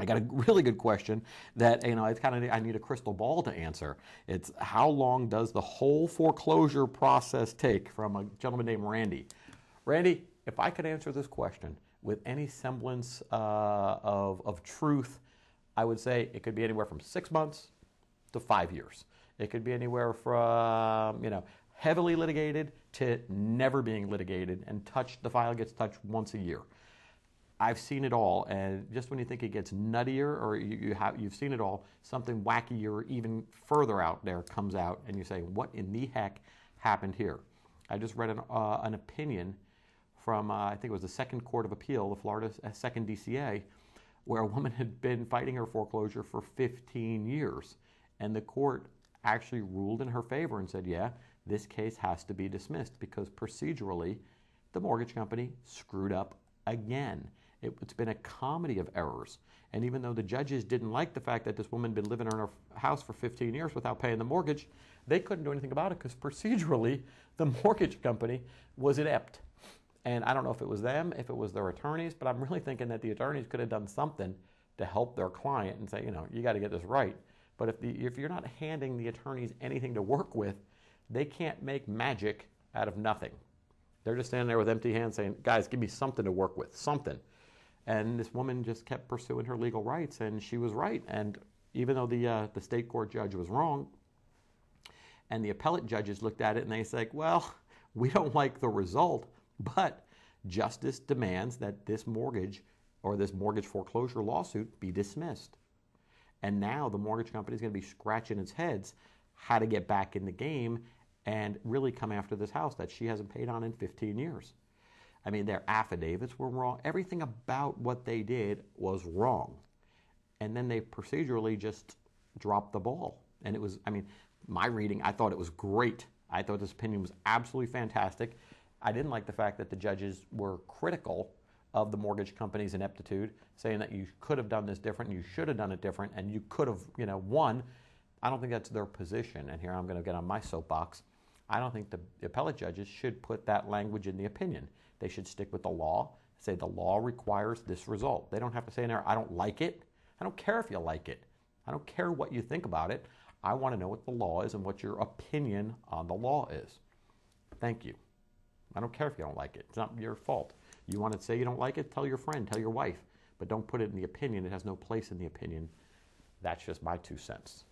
I got a really good question that, it's kind of, I need a crystal ball to answer. It's how long does the whole foreclosure process take, from a gentleman named Randy. Randy, if I could answer this question with any semblance of truth, I would say it could be anywhere from 6 months to 5 years. It could be anywhere from, heavily litigated to never being litigated, and the file gets touched once a year. I've seen it all, and just when you think it gets nuttier, or you've seen it all, something wackier, even further out there comes out, and you say, what in the heck happened here? I just read an opinion from, I think it was the Second Court of Appeal, the Florida Second DCA, where a woman had been fighting her foreclosure for 15 years, and the court actually ruled in her favor and said, yeah, this case has to be dismissed because procedurally the mortgage company screwed up again. It's been a comedy of errors. And even though the judges didn't like the fact that this woman had been living in her house for 15 years without paying the mortgage, they couldn't do anything about it because procedurally the mortgage company was inept. And I don't know if it was them, if it was their attorneys, but I'm really thinking that the attorneys could have done something to help their client and say, you got to get this right. But if you're not handing the attorneys anything to work with, they can't make magic out of nothing. They're just standing there with empty hands saying, guys, give me something to work with, something. And this woman just kept pursuing her legal rights, and she was right. And even though the state court judge was wrong, and the appellate judges looked at it and they said, well, we don't like the result, but justice demands that this mortgage or this mortgage foreclosure lawsuit be dismissed. And now the mortgage company is going to be scratching its heads how to get back in the game and really come after this house that she hasn't paid on in 15 years. I mean, their affidavits were wrong. Everything about what they did was wrong. And then they procedurally just dropped the ball. And it was, my reading, I thought it was great. I thought this opinion was absolutely fantastic. I didn't like the fact that the judges were critical of the mortgage company's ineptitude, saying that you could have done this different, you should have done it different, and you could have, won. I don't think that's their position. And here I'm going to get on my soapbox. I don't think the appellate judges should put that language in the opinion. They should stick with the law, say the law requires this result. They don't have to say in there, I don't like it. I don't care if you like it. I don't care what you think about it. I want to know what the law is and what your opinion on the law is. Thank you. I don't care if you don't like it. It's not your fault. You want to say you don't like it? Tell your friend, tell your wife. But don't put it in the opinion. It has no place in the opinion. That's just my 2 cents.